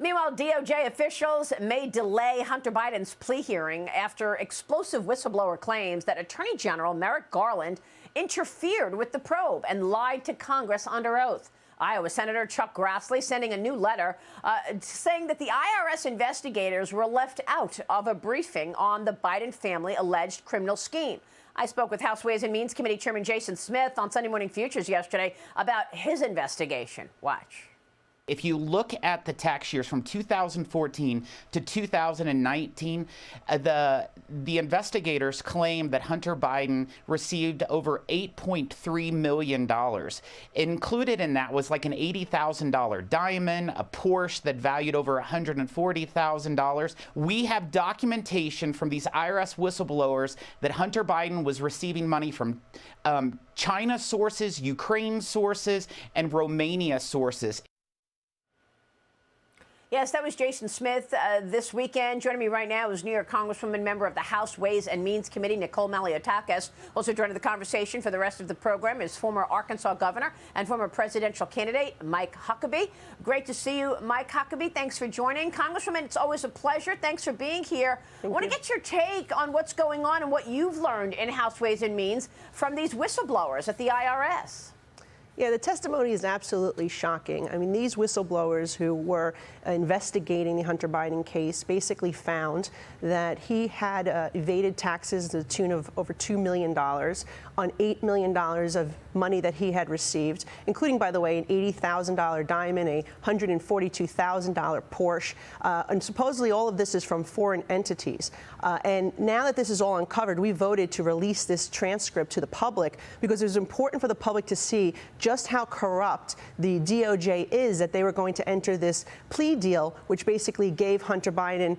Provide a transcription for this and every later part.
Meanwhile, DOJ officials may delay Hunter Biden's plea hearing after explosive whistleblower claims that Attorney General Merrick Garland interfered with the probe and lied to Congress under oath. Iowa Senator Chuck Grassley sending a new letter saying that the IRS investigators were left out of a briefing on the Biden family alleged criminal scheme. I spoke with House Ways and Means Committee Chairman Jason Smith on Sunday Morning Futures yesterday about his investigation. Watch. If you look at the tax years from 2014 to 2019, the investigators claim that Hunter Biden received over $8.3 million. Included in that was like an $80,000 diamond, a Porsche that valued over $140,000. We have documentation from these IRS whistleblowers that Hunter Biden was receiving money from China sources, Ukraine sources, and Romania sources. Yes, that was Jason Smith this weekend. Joining me right now is New York Congresswoman, member of the House Ways and Means Committee, Nicole Malliotakis. Also joining the conversation for the rest of the program is former Arkansas governor and former presidential candidate Mike Huckabee. Great to see you, Mike Huckabee. Thanks for joining. Congresswoman, it's always a pleasure. Thanks for being here. I want to get your take on what's going on and what you've learned in House Ways and Means from these whistleblowers at the IRS. Yeah, the testimony is absolutely shocking. I mean, these whistleblowers who were investigating the Hunter Biden case basically found that he had evaded taxes to the tune of over $2 million on $8 million of money that he had received, including, by the way, an $80,000 diamond, a $142,000 Porsche, and supposedly all of this is from foreign entities. And now that this is all uncovered, we voted to release this transcript to the public because it was important for the public to see just how corrupt the DOJ is, that they were going to enter this plea deal, which basically gave Hunter Biden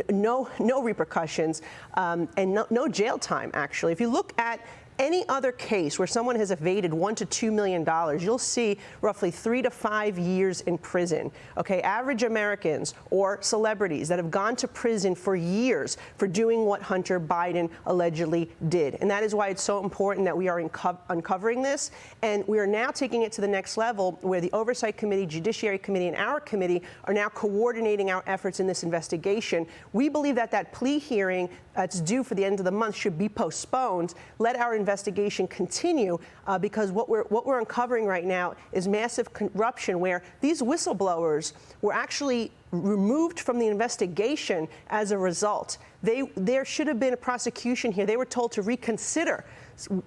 no repercussions and no jail time, actually. If you look at any other case where someone has evaded $1 to $2 million, you'll see roughly 3 to 5 years in prison. Okay, average Americans or celebrities that have gone to prison for years for doing what Hunter Biden allegedly did. And that is why it's so important that we are uncovering this. And we are now taking it to the next level where the Oversight Committee, Judiciary Committee, and our committee are now coordinating our efforts in this investigation. We believe that that plea hearing that's due for the end of the month should be postponed. Let our investigation continue because what we're uncovering right now is massive corruption where these whistleblowers were actually removed from the investigation as a result. There should have been a prosecution here. They were told to reconsider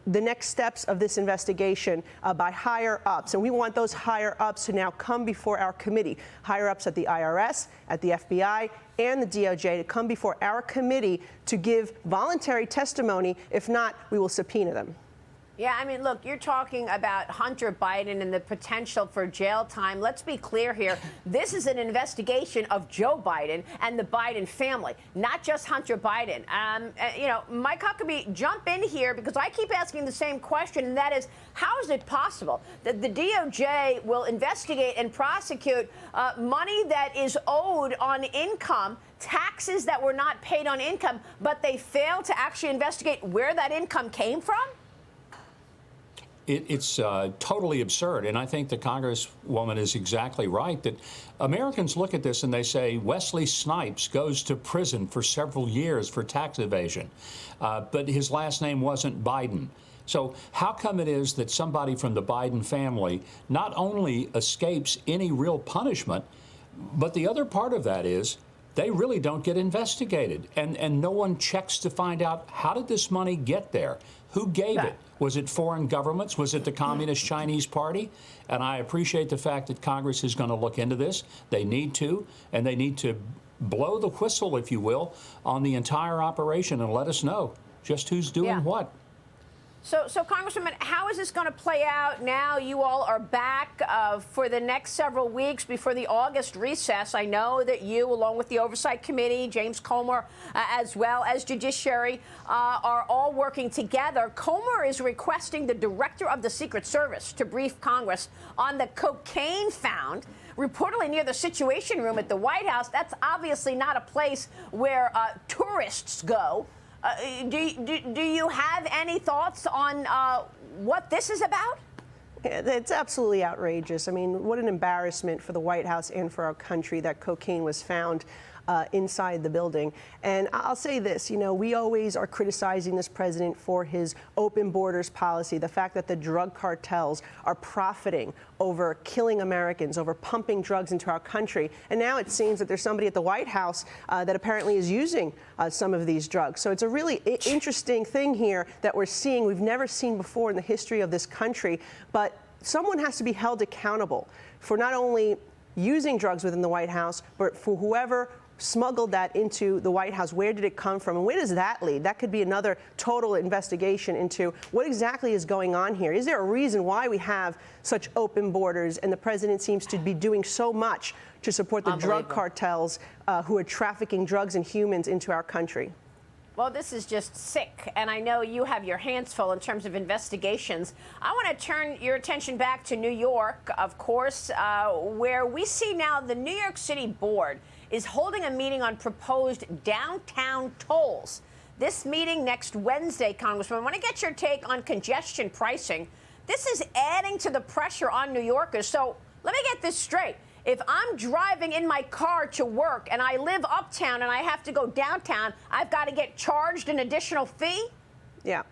the next steps of this investigation by higher ups. And we want those higher ups to now come before our committee, higher ups at the IRS, at the FBI, and the DOJ to come before our committee to give voluntary testimony. If not, we will subpoena them. Yeah, I mean, look, you're talking about Hunter Biden and the potential for jail time. Let's be clear here. This is an investigation of Joe Biden and the Biden family, not just Hunter Biden. You know, Mike Huckabee, jump in here because I keep asking the same question, and that is, how is it possible that the DOJ will investigate and prosecute money that is owed on income, taxes that were not paid on income, but they fail to actually investigate where that income came from? It's totally absurd, and I think the Congresswoman is exactly right that Americans look at this and they say Wesley Snipes goes to prison for several years for tax evasion, but his last name wasn't Biden. So how come it is that somebody from the Biden family not only escapes any real punishment, but the other part of that is they really don't get investigated, and no one checks to find out how did this money get there? Who gave it? Was it foreign governments? Was it the Communist Chinese Party? And I appreciate the fact that Congress is going to look into this. They need to, and they need to blow the whistle, if you will, on the entire operation and let us know just who's doing what. So, Congresswoman, how is this going to play out now? You all are back for the next several weeks before the August recess. I know that you, along with the Oversight Committee, James Comer, as well as Judiciary, are all working together. Comer is requesting the director of the Secret Service to brief Congress on the cocaine found reportedly near the Situation Room at the White House. That's obviously not a place where tourists go. Do you have any thoughts on what this is about? It's absolutely outrageous. I mean, what an embarrassment for the White House and for our country that cocaine was found inside the building. And I'll say this, you know, we always are criticizing this president for his open borders policy, the fact that the drug cartels are profiting over killing Americans, over pumping drugs into our country. And now it seems that there's somebody at the White House that apparently is using some of these drugs. So it's a really interesting thing here that we're seeing. We've never seen before in the history of this country. But someone has to be held accountable for not only using drugs within the White House, but for whoever smuggled that into the White House. Where did it come from, and where does that lead? That could be another total investigation into what exactly is going on here. Is there a reason why we have such open borders and the president seems to be doing so much to support the drug cartels who are trafficking drugs and humans into our country? Well, this is just sick, and I know you have your hands full in terms of investigations. I want to turn your attention back to New York, of course, where we see now the New York City Board is holding a meeting on proposed downtown tolls. This meeting next Wednesday, Congressman, I want to get your take on congestion pricing. This is adding to the pressure on New Yorkers. So let me get this straight. If I'm driving in my car to work and I live uptown and I have to go downtown, I've got to get charged an additional fee? Yeah.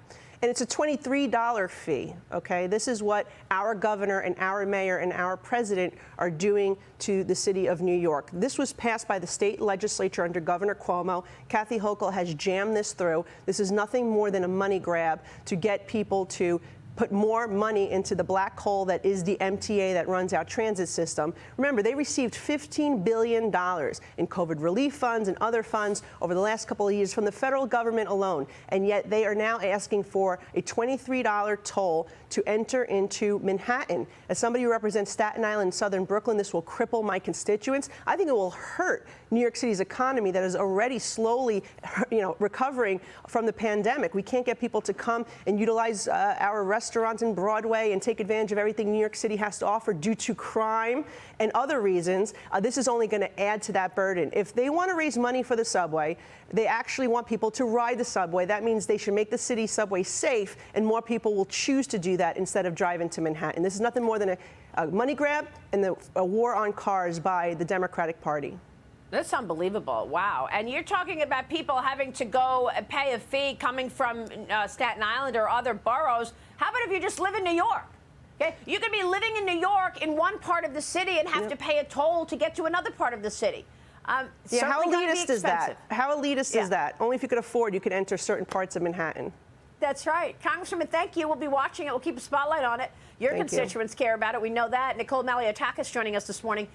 And it's a $23 fee, okay? This is what our governor and our mayor and our president are doing to the city of New York. This was passed by the state legislature under Governor Cuomo. Kathy Hochul has jammed this through. This is nothing more than a money grab to get people to put more money into the black hole that is the MTA that runs our transit system. Remember, they received $15 billion in COVID relief funds and other funds over the last couple of years from the federal government alone. And yet they are now asking for a $23 toll to enter into Manhattan. As somebody who represents Staten Island and Southern Brooklyn, this will cripple my constituents. I think it will hurt New York City's economy that is already slowly, recovering from the pandemic. We can't get people to come and utilize our restaurants in Broadway and take advantage of everything New York City has to offer due to crime and other reasons. This is only going to add to that burden. If they want to raise money for the subway, they actually want people to ride the subway. That means they should make the city subway safe, and more people will choose to do that instead of driving to Manhattan. This is nothing more than a money grab and a war on cars by the Democratic Party. That's unbelievable. Wow. And you're talking about people having to go pay a fee coming from Staten Island or other boroughs. How about if you just live in New York? Okay? You could be living in New York in one part of the city and have to pay a toll to get to another part of the city. Yeah, how elitist is that? How elitist is that? Only if you could afford, you could enter certain parts of Manhattan. That's right. Congresswoman, thank you. We'll be watching it. We'll keep a spotlight on it. Your constituents care about it. We know that. Nicole Malliotakis joining us this morning.